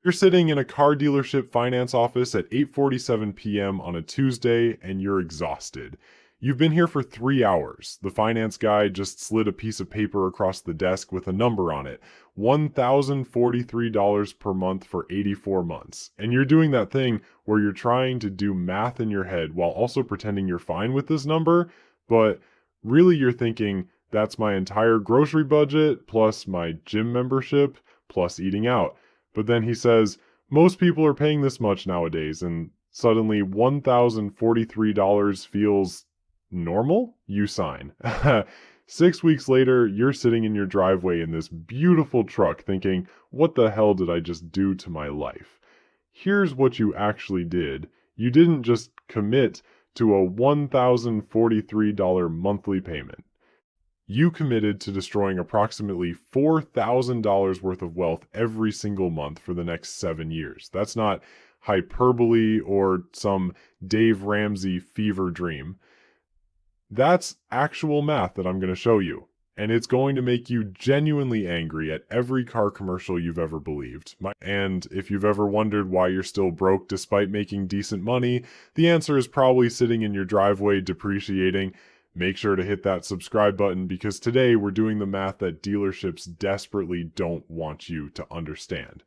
You're sitting in a car dealership finance office at 8:47 p.m. on a Tuesday and you're exhausted. You've been here for 3 hours. The finance guy just slid a piece of paper across the desk with a number on it. $1,043 per month for 84 months. And you're doing that thing where you're trying to do math in your head while also pretending you're fine with this number, but really you're thinking that's my entire grocery budget plus my gym membership plus eating out. But then he says, most people are paying this much nowadays, and suddenly $1,043 feels normal? You sign. 6 weeks later, you're sitting in your driveway in this beautiful truck thinking, what the hell did I just do to my life? Here's what you actually did. You didn't just commit to a $1,043 monthly payment. You committed to destroying approximately $4,000 worth of wealth every single month for the next 7 years. That's not hyperbole or some Dave Ramsey fever dream. That's actual math that I'm going to show you. And it's going to make you genuinely angry at every car commercial you've ever believed. And if you've ever wondered why you're still broke despite making decent money, the answer is probably sitting in your driveway depreciating. Make sure to hit that subscribe button because today we're doing the math that dealerships desperately don't want you to understand.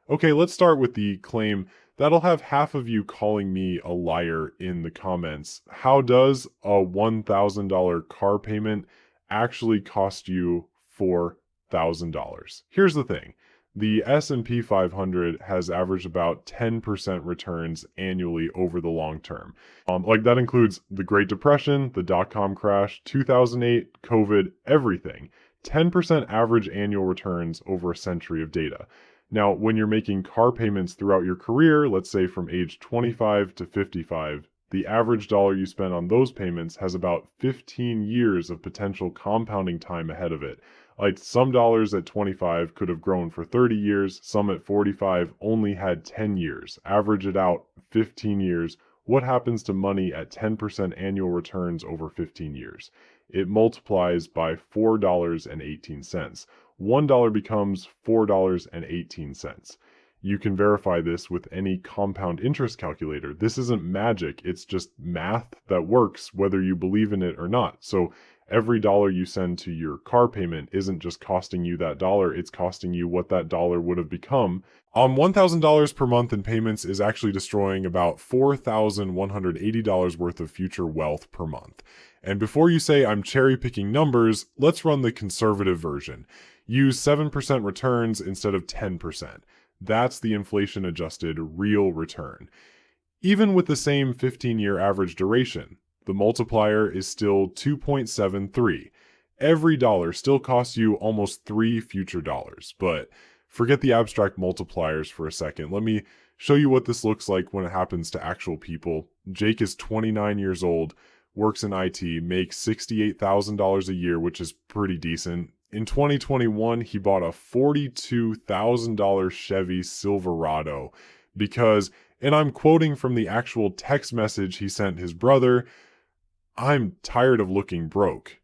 Okay, let's start with the claim that'll have half of you calling me a liar in the comments. How does a $1,000 car payment actually cost you $4,000? Here's the thing. The S&P 500 has averaged about 10% returns annually over the long term. That includes the Great Depression, the dot-com crash, 2008, COVID, everything. 10% average annual returns over a century of data. Now, when you're making car payments throughout your career, let's say from age 25 to 55, the average dollar you spend on those payments has about 15 years of potential compounding time ahead of it. Like some dollars at 25 could have grown for 30 years, some at 45 only had 10 years. Average it out, 15 years. What happens to money at 10% annual returns over 15 years? It multiplies by $4.18. $1 becomes $4.18. You can verify this with any compound interest calculator. This isn't magic, it's just math that works whether you believe in it or not. So every dollar you send to your car payment isn't just costing you that dollar, it's costing you what that dollar would have become. $1,000 per month in payments is actually destroying about $4,180 worth of future wealth per month. And before you say I'm cherry picking numbers, let's run the conservative version. Use 7% returns instead of 10%. That's the inflation adjusted real return. Even with the same 15-year average duration, the multiplier is still 2.73. Every dollar still costs you almost 3 future dollars. But forget the abstract multipliers for a second. Let me show you what this looks like when it happens to actual people. Jake is 29 years old, works in IT, makes $68,000 a year, which is pretty decent. In 2021, he bought a $42,000 Chevy Silverado because, and I'm quoting from the actual text message he sent his brother, I'm tired of looking broke.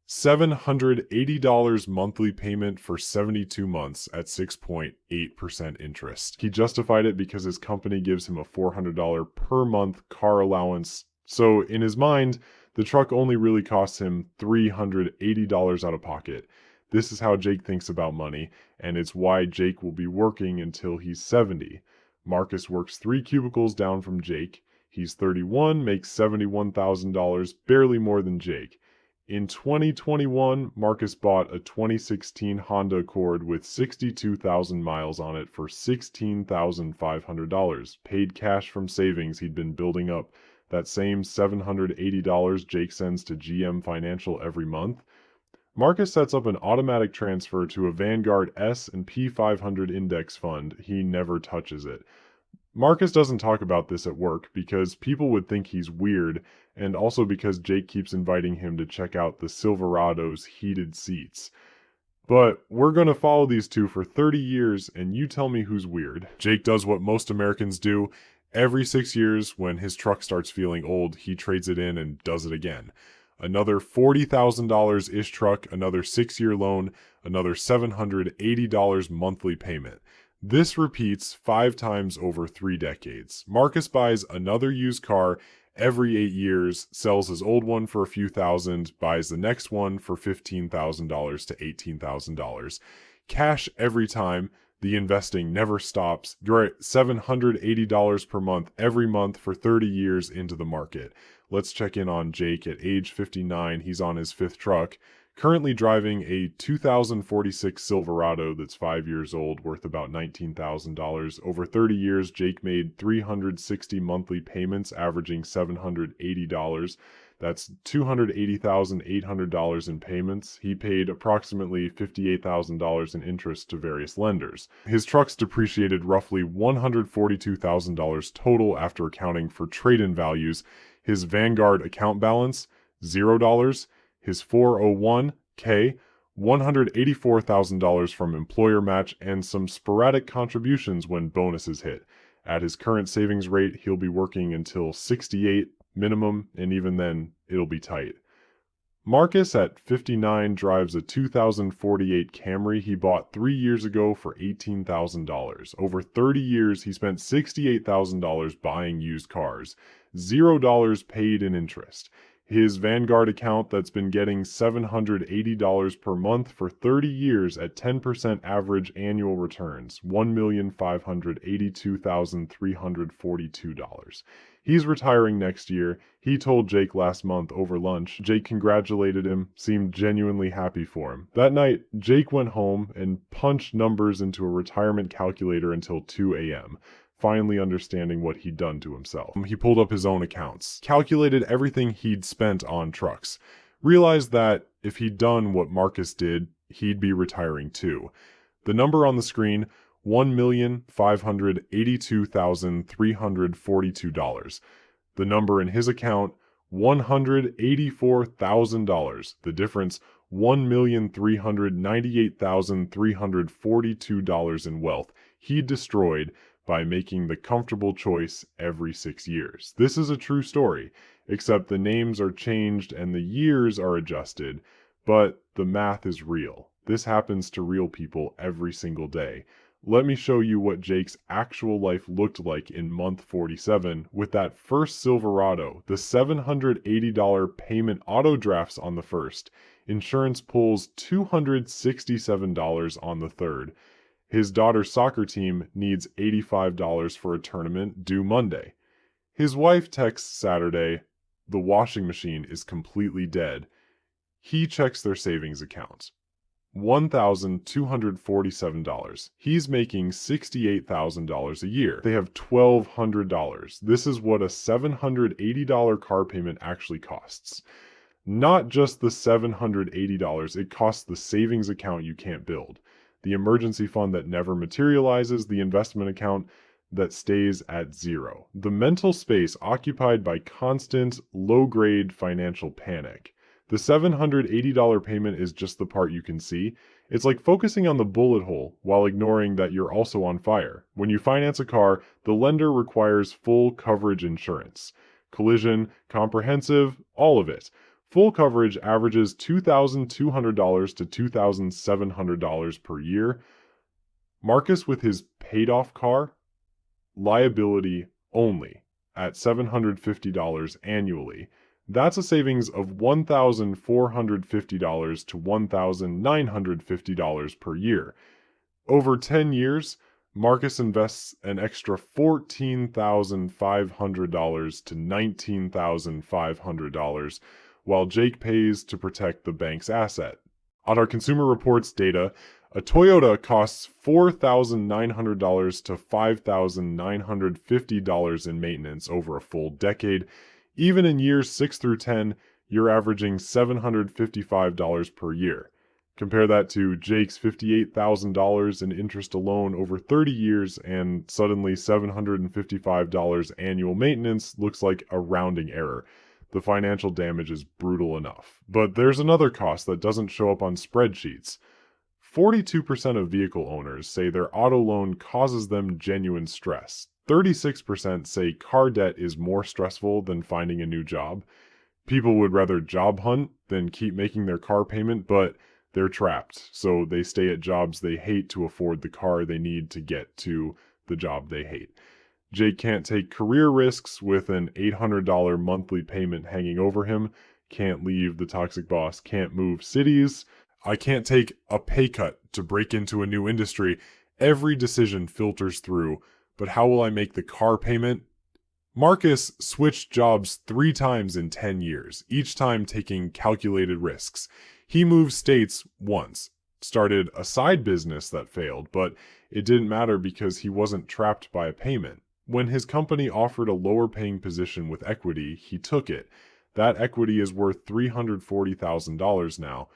$780 monthly payment for 72 months at 6.8% interest. He justified it because his company gives him a $400 per month car allowance. So in his mind, the truck only really costs him $380 out of pocket. This is how Jake thinks about money, and it's why Jake will be working until he's 70. Marcus works 3 cubicles down from Jake. He's 31, makes $71,000, barely more than Jake. In 2021, Marcus bought a 2016 Honda Accord with 62,000 miles on it for $16,500, paid cash from savings he'd been building up. That same $780 Jake sends to GM Financial every month. Marcus sets up an automatic transfer to a Vanguard S&P 500 index fund. He never touches it. Marcus doesn't talk about this at work because people would think he's weird, and also because Jake keeps inviting him to check out the Silverado's heated seats. But we're going to follow these two for 30 years, and you tell me who's weird. Jake does what most Americans do. Every 6 years, when his truck starts feeling old, he trades it in and does it again. Another $40,000-ish truck, another 6-year loan, another $780 monthly payment. This repeats 5 times over 3 decades. Marcus buys another used car every 8 years, sells his old one for a few thousand, buys the next one for $15,000 to $18,000. Cash every time. The investing never stops. You're at $780 per month every month for 30 years into the market. Let's check in on Jake at age 59. He's on his 5th truck. Currently driving a 2046 Silverado that's 5 years old, worth about $19,000. Over 30 years, Jake made 360 monthly payments, averaging $780. That's $280,800 in payments. He paid approximately $58,000 in interest to various lenders. His trucks depreciated roughly $142,000 total after accounting for trade-in values. His Vanguard account balance, $0. His 401k, $184,000 from employer match, and some sporadic contributions when bonuses hit. At his current savings rate, he'll be working until 68 minimum, and even then, it'll be tight. Marcus, at 59, drives a 2048 Camry he bought 3 years ago for $18,000. Over 30 years, he spent $68,000 buying used cars. $0 paid in interest. His Vanguard account that's been getting $780 per month for 30 years at 10% average annual returns, $1,582,342. He's retiring next year. He told Jake last month over lunch. Jake congratulated him, seemed genuinely happy for him. That night, Jake went home and punched numbers into a retirement calculator until 2 a.m., finally understanding what he'd done to himself. He pulled up his own accounts, calculated everything he'd spent on trucks, realized that if he'd done what Marcus did, he'd be retiring too. The number on the screen, $1,582,342. The number in his account, $184,000. The difference, $1,398,342 in wealth he destroyed by making the comfortable choice every 6 years. This is a true story, except the names are changed and the years are adjusted, but the math is real. This happens to real people every single day. Let me show you what Jake's actual life looked like in month 47 with that first Silverado. The $780 payment auto drafts on the first. Insurance pulls $267 on the third. His daughter's soccer team needs $85 for a tournament due Monday. His wife texts Saturday, the washing machine is completely dead. He checks their savings account. $1,247. He's making $68,000 a year. They have $1,200. This is what a $780 car payment actually costs. Not just the $780, it costs the savings account you can't build, the emergency fund that never materializes, the investment account that stays at zero. The mental space occupied by constant, low-grade financial panic. The $780 payment is just the part you can see. It's like focusing on the bullet hole while ignoring that you're also on fire. When you finance a car, the lender requires full coverage insurance. Collision, comprehensive, all of it. Full coverage averages $2,200 to $2,700 per year. Marcus, with his paid-off car, liability only at $750 annually. That's a savings of $1,450 to $1,950 per year. Over 10 years, Marcus invests an extra $14,500 to $19,500, while Jake pays to protect the bank's asset. On our Consumer Reports data, a Toyota costs $4,900 to $5,950 in maintenance over a full decade. Even in years 6 through 10, you're averaging $755 per year. Compare that to Jake's $58,000 in interest alone over 30 years, and suddenly $755 annual maintenance looks like a rounding error. The financial damage is brutal enough. But there's another cost that doesn't show up on spreadsheets. 42% of vehicle owners say their auto loan causes them genuine stress. 36% say car debt is more stressful than finding a new job. People would rather job hunt than keep making their car payment, but they're trapped. So they stay at jobs they hate to afford the car they need to get to the job they hate. Jake can't take career risks with an $800 monthly payment hanging over him, can't leave the toxic boss, can't move cities. I can't take a pay cut to break into a new industry. Every decision filters through, but how will I make the car payment? Marcus switched jobs 3 times in 10 years, each time taking calculated risks. He moved states once, started a side business that failed, but it didn't matter because he wasn't trapped by a payment. When his company offered a lower paying position with equity, he took it. That equity is worth $340,000 now.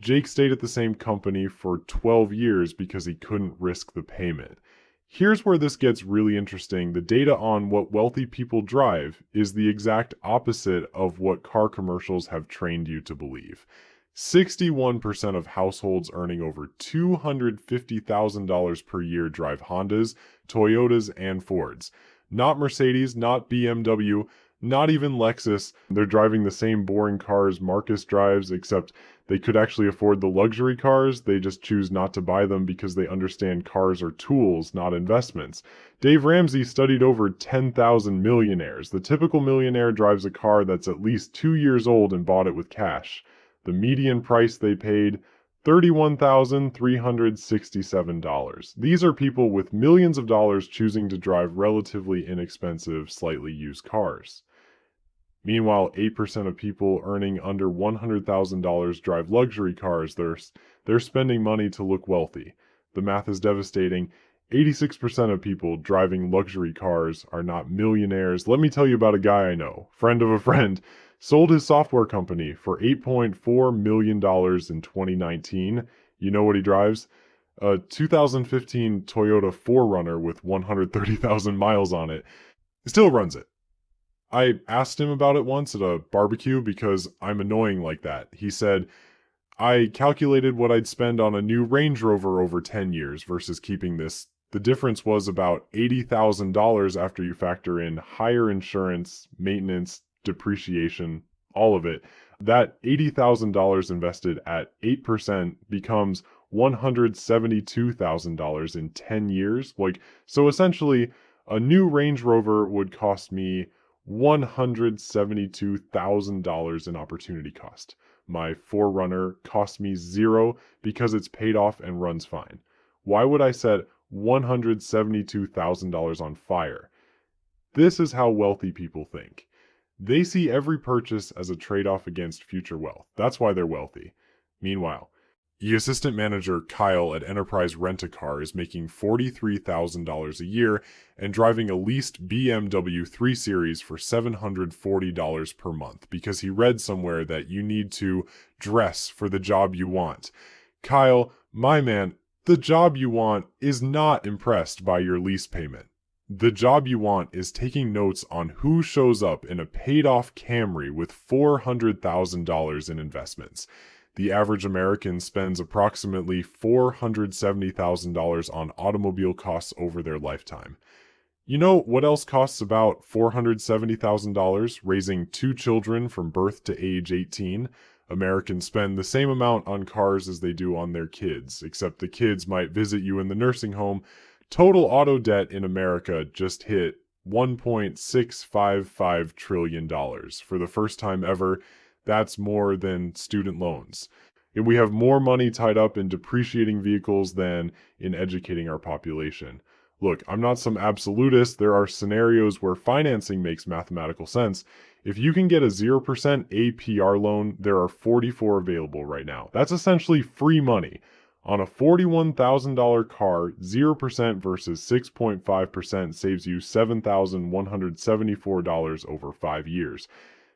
Jake stayed at the same company for 12 years because he couldn't risk the payment. Here's where this gets really interesting. The data on what wealthy people drive is the exact opposite of what car commercials have trained you to believe. 61% of households earning over $250,000 per year drive Hondas, Toyotas, and Fords. Not Mercedes, not BMW, not even Lexus. They're driving the same boring cars Marcus drives, except they could actually afford the luxury cars. They just choose not to buy them because they understand cars are tools, not investments. Dave Ramsey studied over 10,000 millionaires. The typical millionaire drives a car that's at least 2 years old and bought it with cash. The median price they paid, $31,367. These are people with millions of dollars choosing to drive relatively inexpensive, slightly used cars. Meanwhile, 8% of people earning under $100,000 drive luxury cars. They're spending money to look wealthy. The math is devastating. 86% of people driving luxury cars are not millionaires. Let me tell you about a guy I know, friend of a friend, sold his software company for $8.4 million in 2019. You know what he drives? A 2015 Toyota 4Runner with 130,000 miles on it. He still runs it. I asked him about it once at a barbecue because I'm annoying like that. He said, I calculated what I'd spend on a new Range Rover over 10 years versus keeping this. The difference was about $80,000 after you factor in higher insurance, maintenance, depreciation, all of it. That $80,000 invested at 8% becomes $172,000 in 10 years. So essentially, a new Range Rover would cost me $172,000 in opportunity cost. My 4Runner cost me $0 because it's paid off and runs fine. Why would I set $172,000 on fire? This is how wealthy people think. They see every purchase as a trade-off against future wealth. That's why they're wealthy. Meanwhile, the assistant manager Kyle at Enterprise Rent-A-Car is making $43,000 a year and driving a leased BMW 3 Series for $740 per month because he read somewhere that you need to dress for the job you want. Kyle, my man, the job you want is not impressed by your lease payment. The job you want is taking notes on who shows up in a paid-off Camry with $400,000 in investments. The average American spends approximately $470,000 on automobile costs over their lifetime. You know what else costs about $470,000? Raising 2 children from birth to age 18. Americans spend the same amount on cars as they do on their kids, except the kids might visit you in the nursing home. Total auto debt in America just hit $1.655 trillion. For the first time ever, that's more than student loans. And we have more money tied up in depreciating vehicles than in educating our population. Look, I'm not some absolutist. There are scenarios where financing makes mathematical sense. If you can get a 0% APR loan, there are 44 available right now. That's essentially free money. On a $41,000 car, 0% versus 6.5% saves you $7,174 over 5 years.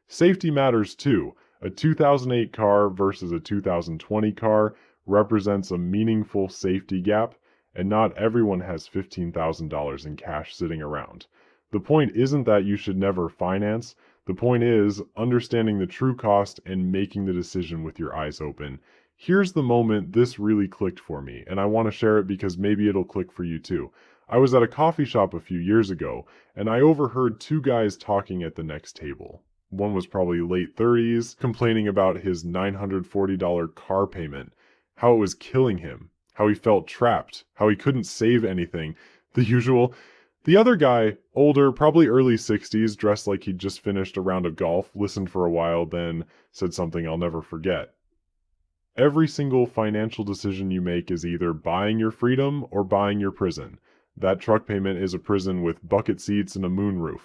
Safety matters too. A 2008 car versus a 2020 car represents a meaningful safety gap, and not everyone has $15,000 in cash sitting around. The point isn't that you should never finance. The point is understanding the true cost and making the decision with your eyes open. Here's the moment this really clicked for me, and I want to share it because maybe it'll click for you too. I was at a coffee shop a few years ago, and I overheard 2 guys talking at the next table. One was probably late 30s, complaining about his $940 car payment. how it was killing him, how he felt trapped, how he couldn't save anything. The usual. The other guy, older, probably early 60s, dressed like he'd just finished a round of golf, listened for a while, then said something I'll never forget. Every single financial decision you make is either buying your freedom or buying your prison. That truck payment is a prison with bucket seats and a moonroof.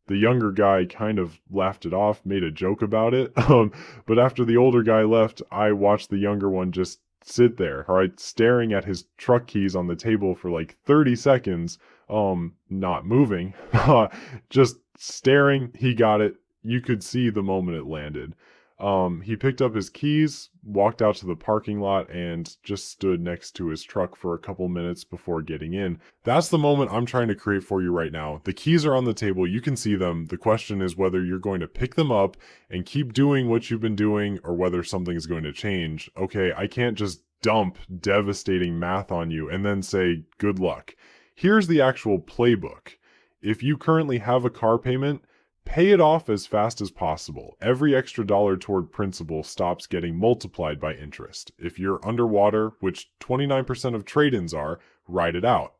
The younger guy kind of laughed it off, made a joke about it. But after the older guy left, I watched the younger one just sit there, right, staring at his truck keys on the table for like 30 seconds, not moving, just staring. He got it. You could see the moment it landed. He picked up his keys, walked out to the parking lot, and just stood next to his truck for a couple minutes before getting in. That's the moment I'm trying to create for you right now. The keys are on the table. You can see them. The question is whether you're going to pick them up and keep doing what you've been doing or whether something is going to change. Okay, I can't just dump devastating math on you and then say, good luck. Here's the actual playbook. If you currently have a car payment, pay it off as fast as possible. Every extra dollar toward principal stops getting multiplied by interest. If you're underwater, which 29% of trade-ins are, ride it out.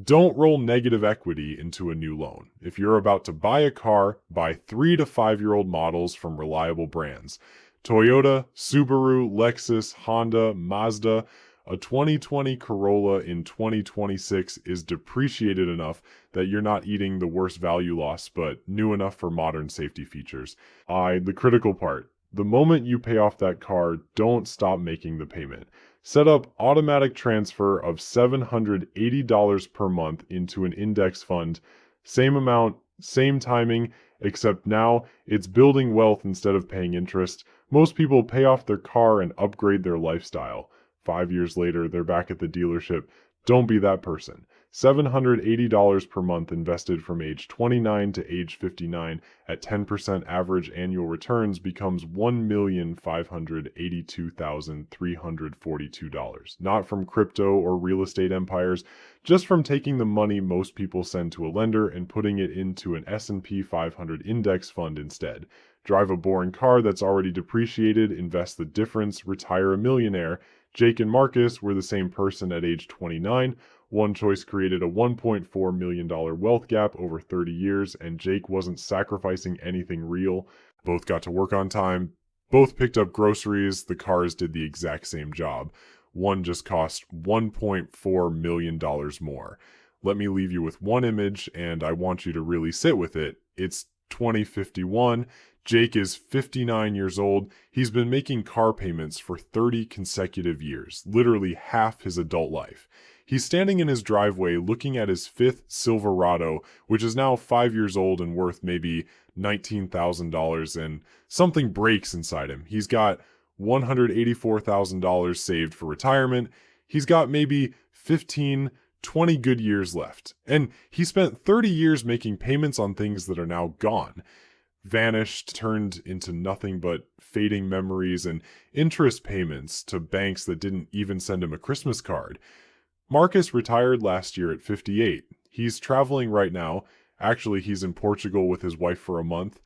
Don't roll negative equity into a new loan. If you're about to buy a car, buy 3 to 5-year-old models from reliable brands. Toyota, Subaru, Lexus, Honda, Mazda. A 2020 Corolla in 2026 is depreciated enough that you're not eating the worst value loss, but new enough for modern safety features. The critical part. The moment you pay off that car, don't stop making the payment. Set up automatic transfer of $780 per month into an index fund. Same amount, same timing, except now it's building wealth instead of paying interest. Most people pay off their car and upgrade their lifestyle. 5 years later, they're back at the dealership. Don't be that person. $780 per month invested from age 29 to age 59 at 10% average annual returns becomes $1,582,342. Not from crypto or real estate empires, just from taking the money most people send to a lender and putting it into an S&P 500 index fund instead. Drive a boring car that's already depreciated, invest the difference, retire a millionaire. Jake and Marcus were the same person at age 29. One choice created a $1.4 million wealth gap over 30 years, and Jake wasn't sacrificing anything real. Both got to work on time. Both picked up groceries. The cars did the exact same job. One just cost $1.4 million more. Let me leave you with one image, and I want you to really sit with it. It's 2051. Jake is 59 years old. He's been making car payments for 30 consecutive years, literally half his adult life. He's standing in his driveway looking at his 5th Silverado, which is now 5 years old and worth maybe $19,000, and something breaks inside him. He's got $184,000 saved for retirement. He's got maybe 15, 20 good years left. And he spent 30 years making payments on things that are now gone. Vanished, turned into nothing but fading memories and interest payments to banks that didn't even send him a Christmas card. Marcus retired last year at 58. He's traveling right now. Actually, he's in Portugal with his wife for a month.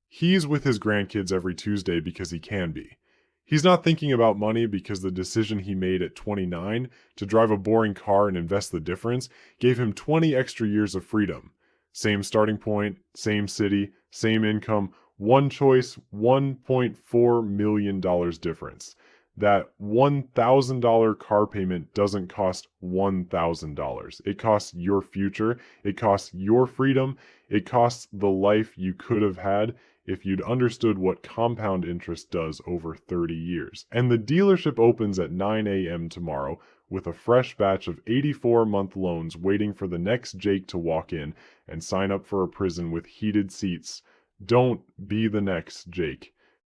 He's with his grandkids every Tuesday because he can be. He's not thinking about money because the decision he made at 29 to drive a boring car and invest the difference gave him 20 extra years of freedom. Same starting point, same city, same income, one choice, $1.4 million difference. That $1,000 car payment doesn't cost $1,000. It costs your future. It costs your freedom. It costs the life you could have had if you'd understood what compound interest does over 30 years. And the dealership opens at 9 a.m. tomorrow with a fresh batch of 84-month loans waiting for the next Jake to walk in and sign up for a prison with heated seats. Don't be the next Jake.